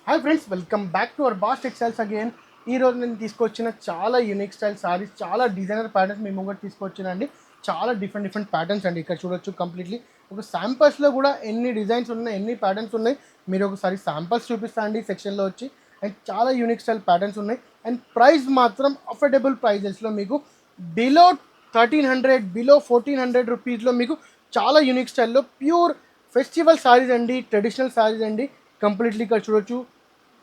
Hi friends, welcome back to our boss textiles again. ఈరోజు నేను తీసుకొచ్చిన చాలా యూనిక్ స్టైల్ సారీస్, చాలా డిజైనర్ ప్యాటర్న్స్ మీ ముంగట తీసుకొచ్చినండి. చాలా డిఫరెంట్ ప్యాటర్న్స్ అండి. ఇక్కడ చూడొచ్చు కంప్లీట్లీ ఒక శాంపల్స్లో కూడా ఎన్ని డిజైన్స్ ఉన్నాయి, ఎన్ని ప్యాటర్న్స్ ఉన్నాయి. మీరు ఒకసారి శాంపల్స్ చూపిస్తా అండి సెక్షన్లో వచ్చి. అండ్ చాలా యూనిక్ స్టైల్ ప్యాటర్న్స్ ఉన్నాయి. అండ్ ప్రైస్ మాత్రం అఫోర్డబుల్ ప్రైజెస్లో మీకు బిలో 1300, బిలో 1400 రూపీస్లో మీకు చాలా యూనిక్ స్టైల్లో ప్యూర్ ఫెస్టివల్ సారీస్ అండి, ట్రెడిషనల్ సారీస్ అండి. కంప్లీట్లీ ఇక్కడ చూడొచ్చు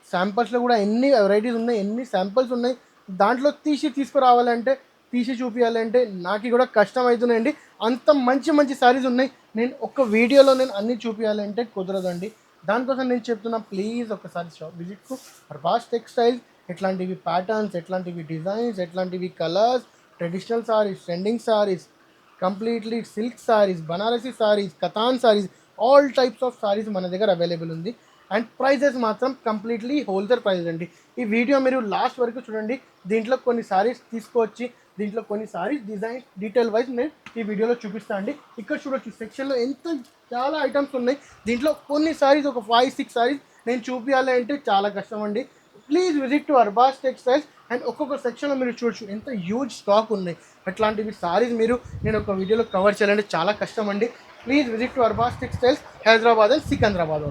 శాంపల్స్లో కూడా ఎన్ని వెరైటీస్ ఉన్నాయి, ఎన్ని శాంపల్స్ ఉన్నాయి. దాంట్లో తీసుకురావాలంటే, చూపించాలంటే నాకు కూడా కష్టం అవుతున్నాయండి. అంత మంచి మంచి శారీస్ ఉన్నాయి. నేను ఒక వీడియోలో అన్నీ చూపించాలంటే కుదరదండి. దానికోసం నేను చెప్తున్నా, ప్లీజ్ ఒకసారి షాప్ విజిట్కు అర్బాస్ టెక్స్టైల్స్. ఎట్లాంటివి ప్యాటర్న్స్, ఎట్లాంటివి డిజైన్స్, ఎట్లాంటివి colours, traditional saris, trending saris, completely silk saris, Banarasi saris, Katan saris, all types of saris మన దగ్గర అవైలబుల్ ఉంది. అండ్ ప్రైజెస్ మాత్రం కంప్లీట్లీ హోల్సేల్ ప్రైజెస్ అండి. ఈ వీడియో మీరు లాస్ట్ వరకు చూడండి. దీంట్లో కొన్ని సారీస్ తీసుకొచ్చి, దీంట్లో కొన్ని సారీస్ డిజైన్ డీటెయిల్ వైజ్ నేను ఈ వీడియోలో చూపిస్తాను అండి. ఇక్కడ చూడొచ్చు సెక్షన్లో చాలా ఐటమ్స్ ఉన్నాయి. దీంట్లో కొన్ని సారీస్, ఒక 5-6 సారీస్ నేను చూపించాలి అంటే చాలా కష్టం అండి. Please visit to Arbaz textiles. And ఒక్కొక్క సెక్షన్లో మీరు చూడొచ్చు ఎంత హ్యూజ్ స్టాక్ ఉన్నాయి. అట్లాంటివి సారీస్ నేను ఒక వీడియోలో కవర్ చేయాలంటే చాలా కష్టం అండి. Please visit to Arbaz textiles, Hyderabad and Secunderabad.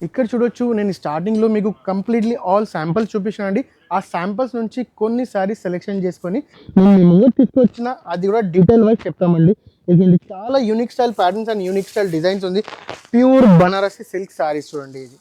ఇక్కడ చూడొచ్చు, నేను స్టార్టింగ్లో మీకు కంప్లీట్లీ ఆల్ శాంపల్స్ చూపించానండి. ఆ శాంపల్స్ నుంచి కొన్ని సారీస్ సెలెక్షన్ చేసుకొని నేను మీ ముందు తీసుకొచ్చిన అది కూడా డీటెయిల్ వైజ్ చెప్తామండి. ఇది చాలా unique style patterns and unique style designs ఉంది. ప్యూర్ బనారసి సిల్క్ సారీస్ చూడండి ఇది.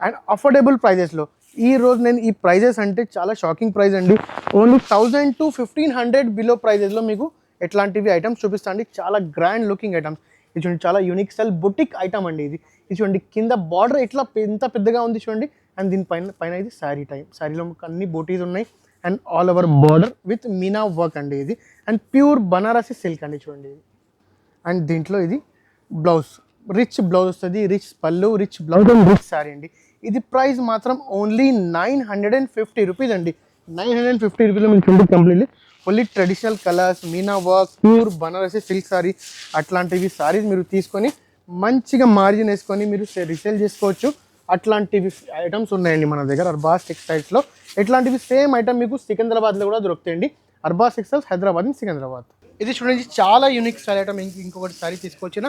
అండ్ అఫోర్డబుల్ ప్రైజెస్లో. ఈ రోజు నేను ఈ ప్రైజెస్ అంటే చాలా షాకింగ్ ప్రైస్ అండి. ఓన్లీ 1000 to 1500 బిలో ప్రైజెస్లో మీకు ఎట్లాంటివి ఐటమ్స్ చూపిస్తాను అండి. చాలా గ్రాండ్ లుకింగ్ ఐటమ్స్. ఇది చూడండి, చాలా యూనిక్ స్టైల్ బొటిక్ ఐటమ్ అండి ఇది. ఇది చూడండి, కింద బార్డర్ ఎంత పెద్దగా ఉంది చూడండి. అండ్ దీనిపైన ఇది శారీ టైప్. శారీలో అన్ని బోటీస్ ఉన్నాయి. And all over border with Meena work అండి ఇది. అండ్ ప్యూర్ బనారసి సిల్క్ అండి చూడండి ఇది. అండ్ దీంట్లో ఇది బ్లౌజ్, రిచ్ బ్లౌజ్ వస్తుంది, రిచ్ పళ్ళు, rich blouse and rich sari అండి. ఇది ప్రైస్ మాత్రం ఓన్లీ 950 రూపీస్ అండి. 950 రూపీస్లో మీకు చూడండి completely fully traditional colours, Meena work, pure Banarasi silk sorry. అట్లాంటివి సారీస్ మీరు తీసుకొని మంచిగా మార్జిన్ వేసుకొని మీరు రీసేల్ చేసుకోవచ్చు. అట్లాంటివి ఐటమ్స్ ఉన్నాయండి మన దగ్గర అర్బాస్ టెక్స్టైల్స్లో. ఇట్లాంటివి సేమ్ ఐటమ్ మీకు సికింద్రాబాద్లో కూడా దొరుకుతాయండి. Arbaz textiles, Hyderabad and Secunderabad. ఇది చూడండి, చాలా యూనిక్ స్టైల్ ఐటమ్. ఇంకొకటి సారీ తీసుకొచ్చిన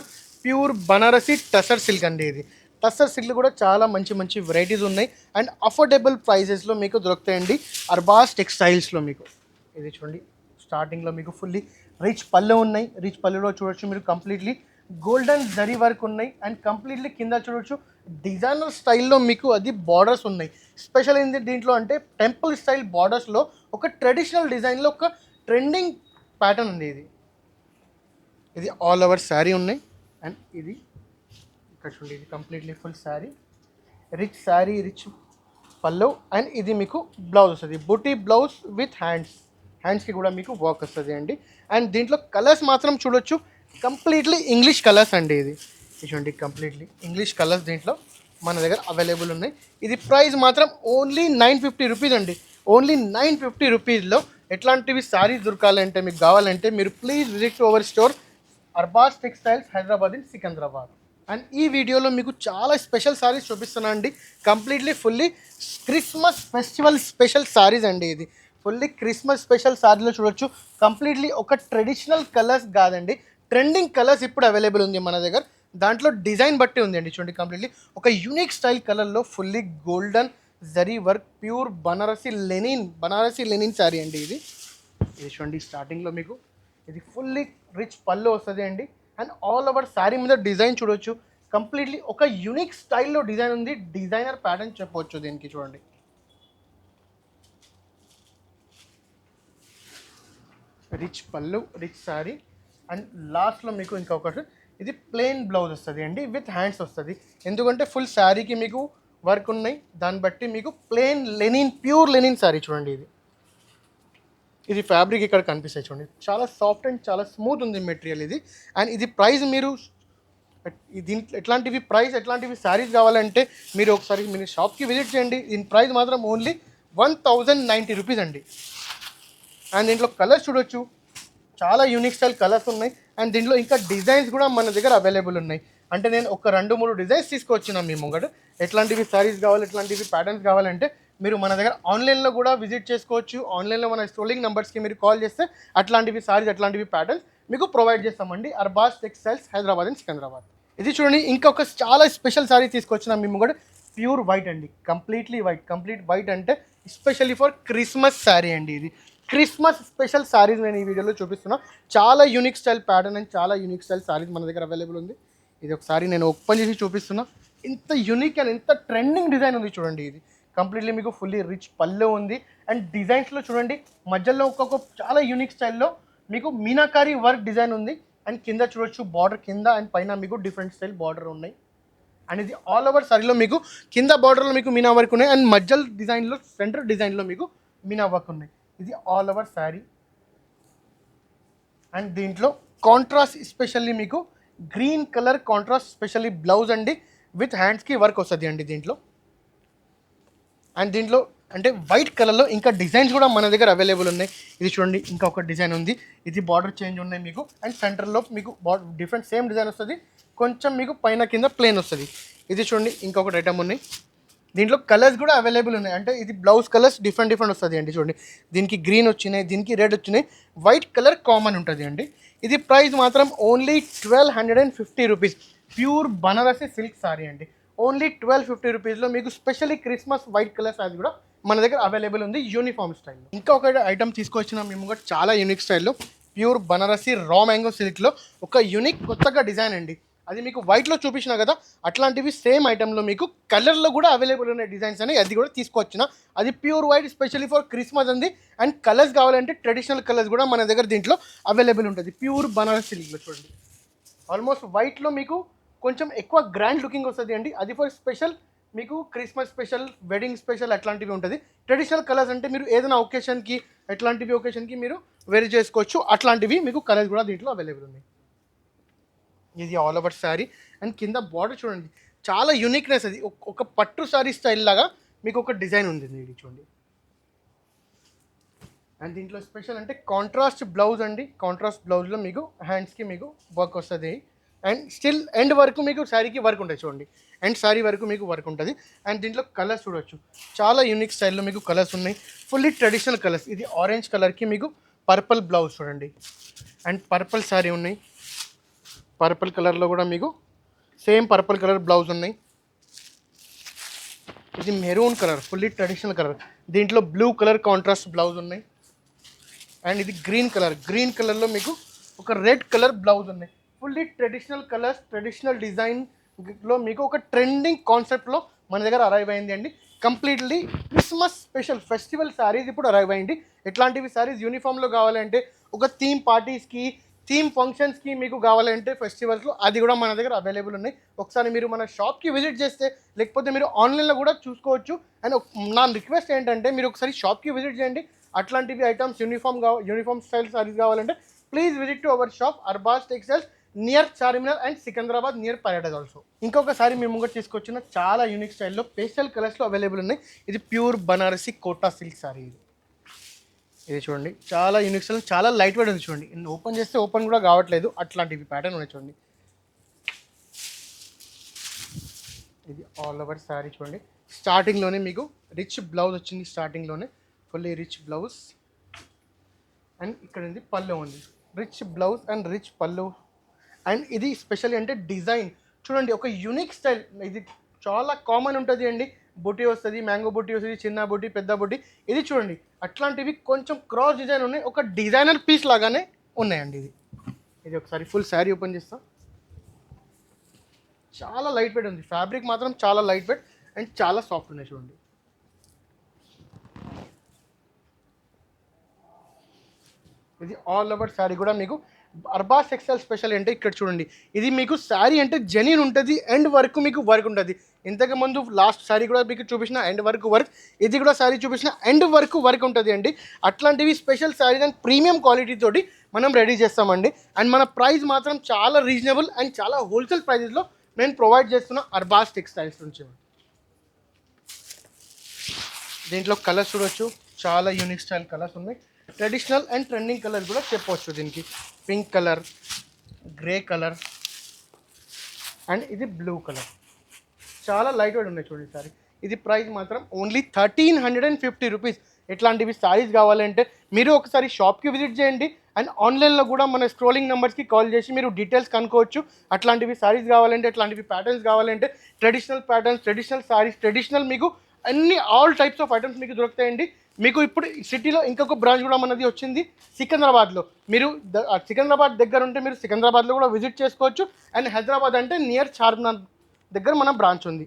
ప్యూర్ బనారసి టసర్ సిల్క్ అండి ఇది. టసర్ సిల్క్ కూడా చాలా మంచి వెరైటీస్ ఉన్నాయి. అండ్ అఫోర్డబుల్ ప్రైజెస్లో మీకు దొరుకుతాయండి అర్బాస్ టెక్స్టైల్స్లో. మీకు ఇది చూడండి, స్టార్టింగ్లో మీకు ఫుల్లీ రిచ్ పళ్ళు ఉన్నాయి. రిచ్ పళ్ళులో చూడొచ్చు మీరు కంప్లీట్లీ గోల్డెన్ జరీ వర్క్ ఉన్నాయి. అండ్ కంప్లీట్లీ కింద చూడొచ్చు డిజైనర్ స్టైల్లో మీకు అది బార్డర్స్ ఉన్నాయి. స్పెషల్ ఏంటి దీంట్లో అంటే టెంపుల్ స్టైల్ బార్డర్స్లో ఒక ట్రెడిషనల్ డిజైన్లో ఒక ట్రెండింగ్ ప్యాటర్న్ ఉంది. ఇది ఆల్ ఓవర్ శారీ ఉన్నాయి. అండ్ ఇది ఇక్కడ చూడండి, ఇది completely full sari, rich pallu. And ఇది మీకు బ్లౌజ్ వస్తుంది, బుటీ బ్లౌజ్ విత్ హ్యాండ్స్కి కూడా మీకు వర్క్ వస్తుంది అండి. అండ్ దీంట్లో కలర్స్ మాత్రం చూడొచ్చు కంప్లీట్లీ ఇంగ్లీష్ కలర్స్ అండి. ఇది చూడండి, కంప్లీట్లీ ఇంగ్లీష్ కలర్స్ దీంట్లో మన దగ్గర అవైలబుల్ ఉన్నాయి. ఇది ప్రైస్ మాత్రం ఓన్లీ 950 రూపీస్ అండి. ఓన్లీ 950 రూపీస్లో ఎట్లాంటివి సారీస్ దొరకాలంటే, మీకు కావాలంటే మీరు please visit to our store Arbaz textiles, Hyderabad and Secunderabad. And ఈ వీడియోలో మీకు చాలా స్పెషల్ సారీస్ చూపిస్తున్నాను అండి. Completely fully Christmas festival special saris అండి. ఇది ఫుల్లీ క్రిస్మస్ స్పెషల్ సారీలో చూడొచ్చు. కంప్లీట్లీ ఒక ట్రెడిషనల్ కలర్స్ కాదండి, ట్రెండింగ్ కలర్స్ ఇప్పుడు అవైలబుల్ ఉంది మన దగ్గర. దాంట్లో డిజైన్ బట్టి ఉంది అండి. చూడండి, కంప్లీట్లీ ఒక యూనిక్ స్టైల్ కలర్లో fully golden zari work, pure Banarasi linen sari అండి ఇది. చూడండి, స్టార్టింగ్లో మీకు ఇది ఫుల్లీ రిచ్ పళ్ళు వస్తుంది అండి. అండ్ ఆల్ ఓవర్ శారీ మీద డిజైన్ చూడొచ్చు. కంప్లీట్లీ ఒక యూనిక్ స్టైల్లో డిజైన్ ఉంది. డిజైనర్ ప్యాటర్న్ చెప్పవచ్చు దీనికి. చూడండి, రిచ్ పళ్ళు, రిచ్ శారీ. అండ్ లాస్ట్లో మీకు ఇంకొకటి ఇది ప్లెయిన్ బ్లౌజ్ వస్తుంది అండి, విత్ హ్యాండ్స్ వస్తుంది. ఎందుకంటే ఫుల్ శారీకి మీకు వర్క్ ఉన్నాయి. దాన్ని బట్టి మీకు ప్లెయిన్ ప్యూర్ లెనిన్ శారీ చూడండి. ఇది ఫ్యాబ్రిక్ ఇక్కడ కనిపిస్తాయి చూడండి, చాలా సాఫ్ట్ అండ్ చాలా స్మూత్ ఉంది మెటీరియల్ ఇది. అండ్ ఇది ప్రైస్ మీరు దీంట్లో ఎట్లాంటివి శారీస్ కావాలంటే మీరు ఒకసారి మీరు షాప్కి విజిట్ చేయండి. దీని ప్రైస్ మాత్రం ఓన్లీ 1090 రూపీస్ అండి. అండ్ దీంట్లో కలర్స్ చూడొచ్చు, చాలా యూనిక్ స్టైల్ కలర్స్ ఉన్నాయి. అండ్ దీంట్లో ఇంకా డిజైన్స్ కూడా మన దగ్గర అవైలబుల్ ఉన్నాయి. అంటే నేను ఒక 2-3 డిజైన్స్ తీసుకొచ్చినా మీ ముంగట. ఎట్లాంటివి సారీస్ కావాలి, ఎట్లాంటివి ప్యాటర్న్స్ కావాలంటే మీరు మన దగ్గర ఆన్లైన్లో కూడా విజిట్ చేసుకోవచ్చు. ఆన్లైన్లో మన స్క్రోలింగ్ నెంబర్స్కి మీరు కాల్ చేస్తే అట్లాంటివి సారీస్, అట్లాంటివి ప్యాటర్న్స్ మీకు ప్రొవైడ్ చేస్తామండి. Arbaz textiles, Hyderabad and Secunderabad. ఇది చూడండి, ఇంకొక చాలా స్పెషల్ సారీ తీసుకొచ్చినాం మేము కూడా. ప్యూర్ వైట్ అండి, కంప్లీట్లీ వైట్. కంప్లీట్ వైట్ అంటే ఎస్పెషల్లీ ఫర్ క్రిస్మస్ శారీ అండి. ఇది క్రిస్మస్ స్పెషల్ సారీస్ నేను ఈ వీడియోలో చూపిస్తున్నా. చాలా యూనిక్ స్టైల్ ప్యాటర్న్ అండ్ చాలా యూనిక్ స్టైల్ సారీస్ మన దగ్గర అవైలబుల్ ఉంది. ఇది ఒకసారి నేను ఓపెన్ చేసి చూపిస్తున్నా. ఇంత యూనిక్ అండ్ ఇంత ట్రెండింగ్ డిజైన్ ఉంది చూడండి. ఇది కంప్లీట్లీ మీకు ఫుల్లీ రిచ్ పళ్ళు ఉంది. అండ్ డిజైన్స్లో చూడండి, మధ్యలో ఒక్కొక్క చాలా యూనిక్ స్టైల్లో మీకు మీనాకారి వర్క్ డిజైన్ ఉంది. అండ్ కింద చూడొచ్చు బార్డర్ కింద అండ్ పైన మీకు డిఫరెంట్ స్టైల్ బార్డర్ ఉన్నాయి. అండ్ ఇది ఆల్ ఓవర్ సారీలో మీకు కింద బార్డర్లో మీకు మీనా వర్క్ ఉన్నాయి. అండ్ మధ్యలో డిజైన్లో సెంటర్ డిజైన్లో మీకు మీనా వర్క్ ఉన్నాయి. ఇది ఆల్ ఓవర్ శారీ. అండ్ దీంట్లో కాంట్రాస్ట్ ఎస్పెషల్లీ మీకు green colour contrast specially blouse అండి, విత్ హ్యాండ్స్కి వర్క్ వస్తుంది అండి దీంట్లో. అండ్ దీంట్లో అంటే వైట్ కలర్లో ఇంకా డిజైన్స్ కూడా మన దగ్గర అవైలబుల్ ఉన్నాయి. ఇది చూడండి, ఇంకా ఒక డిజైన్ ఉంది. ఇది బార్డర్ చేంజ్ ఉన్నాయి మీకు. అండ్ సెంటర్లో మీకు బార్డర్ డిఫరెంట్ సేమ్ డిజైన్ వస్తుంది, కొంచెం మీకు పైన కింద ప్లేన్ వస్తుంది. ఇది చూడండి, ఇంకొకటి ఐటమ్ ఉన్నాయి. దీంట్లో కలర్స్ కూడా అవైలబుల్ ఉన్నాయి. అంటే ఇది బ్లౌజ్ కలర్స్ డిఫరెంట్ వస్తుంది అండి. చూడండి, దీనికి గ్రీన్ వచ్చినాయి, దీనికి రెడ్ వచ్చినాయి, వైట్ కలర్ కామన్ ఉంటుంది అండి. ఇది ప్రైస్ మాత్రం only 1250 rupees. Pure Banarasi silk sorry అండి. ఓన్లీ 1250 రూపీస్లో మీకు specially Christmas white colour sorry కూడా మన దగ్గర అవైలబుల్ ఉంది యూనిఫామ్ స్టైల్లో. ఇంకా ఒక ఐటమ్ తీసుకొచ్చిన మేము కూడా చాలా యూనిక్ స్టైల్లో ప్యూర్ బనారసి రా మ్యాంగో సిల్క్లో ఒక యూనిక్ కొత్తగా డిజైన్ అండి. అది మీకు వైట్లో చూపించిన కదా, అట్లాంటివి సేమ్ ఐటెంలో మీకు కలర్లో కూడా అవైలబుల్ ఉన్న డిజైన్స్ అని అది కూడా తీసుకొచ్చిన. అది pure white specially for Christmas అండి. అండ్ కలర్స్ కావాలంటే ట్రెడిషనల్ కలర్స్ కూడా మన దగ్గర దీంట్లో అవైలబుల్ ఉంటుంది. ప్యూర్ బనారస్ సిల్క్లో చూడండి, ఆల్మోస్ట్ వైట్లో మీకు కొంచెం ఎక్కువ గ్రాండ్ లుకింగ్ వస్తుంది అండి. అది ఫర్ స్పెషల్ మీకు క్రిస్మస్ స్పెషల్, వెడ్డింగ్ స్పెషల్ అట్లాంటివి ఉంటుంది. ట్రెడిషనల్ కలర్స్ అంటే మీరు ఏదైనా ఒకేషన్కి, ఎట్లాంటివి ఒకేషన్కి మీరు వేర్ చేసుకోవచ్చు. అట్లాంటివి మీకు కలర్స్ కూడా దీంట్లో అవైలబుల్ ఉన్నాయి. ఇది ఆల్ ఓవర్ శారీ. అండ్ కింద బార్డర్ చూడండి, చాలా యూనిక్నెస్. అది ఒక పట్టు శారీ స్టైల్ లాగా మీకు ఒక డిజైన్ ఉంది. ఇది చూడండి. అండ్ దీంట్లో స్పెషల్ అంటే కాంట్రాస్ట్ బ్లౌజ్ అండి. కాంట్రాస్ట్ బ్లౌజ్లో మీకు హ్యాండ్స్కి మీకు వర్క్ వస్తుంది. అండ్ స్టిల్ ఎండ్ వరకు మీకు శారీకి వర్క్ ఉంటుంది చూడండి. అండ్ శారీ వరకు మీకు వర్క్ ఉంటుంది. అండ్ దీంట్లో కలర్స్ చూడవచ్చు, చాలా యూనిక్ స్టైల్లో మీకు కలర్స్ ఉన్నాయి. Fully traditional colours. ఇది ఆరెంజ్ కలర్కి మీకు పర్పుల్ బ్లౌజ్ చూడండి. అండ్ పర్పుల్ శారీ ఉన్నాయి. పర్పుల్ కలర్లో కూడా మీకు సేమ్ పర్పుల్ కలర్ బ్లౌజ్ ఉన్నాయి. ఇది maroon colour, fully traditional colour. దీంట్లో బ్లూ కలర్ కాంట్రాస్ట్ బ్లౌజ్ ఉన్నాయి. అండ్ ఇది గ్రీన్ కలర్. గ్రీన్ కలర్లో మీకు ఒక రెడ్ కలర్ బ్లౌజ్ ఉన్నాయి. ఫుల్లీ ట్రెడిషనల్ కలర్స్, ట్రెడిషనల్ డిజైన్లో మీకు ఒక ట్రెండింగ్ కాన్సెప్ట్లో మన దగ్గర అరైవ్ అయింది అండి. Completely Christmas special festival saris ఇప్పుడు అరైవ్ అయింది. ఎట్లాంటివి శారీస్ యూనిఫామ్లో కావాలంటే, ఒక థీమ్ పార్టీస్కి, థీమ్ ఫంక్షన్స్కి మీకు కావాలంటే ఫెస్టివల్స్లో, అది కూడా మన దగ్గర అవైలబుల్ ఉన్నాయి. ఒకసారి మీరు మన షాప్కి విజిట్ చేస్తే, లేకపోతే మీరు ఆన్లైన్లో కూడా చూసుకోవచ్చు. అండ్ నా రిక్వెస్ట్ ఏంటంటే, మీరు ఒకసారి షాప్కి విజిట్ చేయండి. అట్లాంటివి ఐటమ్స్ యూనిఫామ్ స్టైల్ సారీస్ కావాలంటే please visit to our shop Arbaz textiles, near Charminar and Secunderabad, near పర్యాటక్ ఆల్సో. ఇంకొకసారి మేము ముంగట తీసుకొచ్చిన చాలా యూనిక్ స్టైల్లో పేస్టల్ కలర్స్లో అవైలబుల్ ఉన్నాయి. ఇది ప్యూర్ బనారసి కోటా సిల్క్ సారీ. ఇది చూడండి, చాలా యూనిక్ స్టైల్, చాలా లైట్ వెయిట్ ఉంది చూడండి. ఓపెన్ చేస్తే ఓపెన్ కూడా కావట్లేదు, అట్లాంటివి ప్యాటర్న్ ఉన్నాయి చూడండి. ఇది ఆల్ ఓవర్ శారీ చూడండి. స్టార్టింగ్లోనే మీకు రిచ్ బ్లౌజ్ వచ్చింది. స్టార్టింగ్లోనే ఫుల్లీ రిచ్ బ్లౌజ్. అండ్ ఇక్కడ ఉంది పళ్ళు ఉంది, రిచ్ బ్లౌజ్ అండ్ రిచ్ పళ్ళు. అండ్ ఇది స్పెషల్లీ అంటే డిజైన్ చూడండి, ఒక యూనిక్ స్టైల్. ఇది చాలా కామన్ ఉంటుంది అండి. బుట్టి వస్తుంది, మ్యాంగో బుట్టి వస్తుంది, చిన్న బుట్టి, పెద్ద బుట్టి. ఇది చూడండి, అట్లాంటివి కొంచెం క్రాస్ డిజైన్ ఉన్నాయి. ఒక డిజైనర్ పీస్ లాగానే ఉన్నాయండి. ఇది ఒకసారి ఫుల్ శారీ ఓపెన్ చేస్తాం. చాలా లైట్ వెయిట్ ఉంది. ఫ్యాబ్రిక్ మాత్రం చాలా లైట్ వెయిట్ అండ్ చాలా సాఫ్ట్ ఉన్నాయి చూడండి. ఇది ఆల్ ఓవర్ శారీ కూడా మీకు అర్బాస్ టెక్స్టైల్ స్పెషల్ అంటే ఇక్కడ చూడండి, ఇది మీకు శారీ అంటే జెన్యూన్ ఉంటుంది. ఎండ్ వరకు మీకు వర్క్ ఉంటుంది. ఇంతకు ముందు లాస్ట్ శారీ కూడా మీకు చూపించిన ఎండ్ వరకు వర్క్, ఇది కూడా శారీ చూపించిన ఎండ్ వరకు వర్క్ ఉంటుంది అండి. అట్లాంటివి special saris and premium quality తోటి మనం రెడీ చేస్తామండి. అండ్ మన ప్రైస్ మాత్రం చాలా రీజనబుల్ అండ్ చాలా హోల్సేల్ ప్రైజెస్లో నేను ప్రొవైడ్ చేస్తున్న అర్బాస్ టెక్స్టైల్స్ నుంచి. దీంట్లో కలర్స్ చూడవచ్చు, చాలా యూనిక్ స్టైల్ కలర్స్ ఉన్నాయి. ట్రెడిషనల్ అండ్ ట్రెండింగ్ కలర్ కూడా చెప్పవచ్చు. దీనికి pink colour, grey colour and ఇది బ్లూ కలర్. చాలా లైట్ వెయిట్ ఉన్నాయి చూడండి సారీ. ఇది ప్రైస్ మాత్రం ఓన్లీ 1350 రూపీస్. ఎట్లాంటివి సారీస్ కావాలంటే మీరు ఒకసారి షాప్కి విజిట్ చేయండి, అండ్ ఆన్లైన్లో కూడా మన స్క్రోలింగ్ నెంబర్స్కి కాల్ చేసి మీరు డీటెయిల్స్ కనుక్కోవచ్చు. అట్లాంటివి సారీస్ కావాలంటే, అట్లాంటివి ప్యాటర్న్స్ కావాలంటే, traditional patterns, traditional saris, traditional మీకు అన్ని ఆల్ టైప్స్ ఆఫ్ ఐటమ్స్ మీకు దొరుకుతాయండి. మీకు ఇప్పుడు సిటీలో ఇంకొక బ్రాంచ్ కూడా మనది వచ్చింది సికింద్రాబాద్లో. మీరు సికింద్రాబాద్ దగ్గర ఉంటే మీరు సికింద్రాబాద్లో కూడా విజిట్ చేసుకోవచ్చు. అండ్ హైదరాబాద్ అంటే నియర్ చార్మినార్ దగ్గర మన బ్రాంచ్ ఉంది.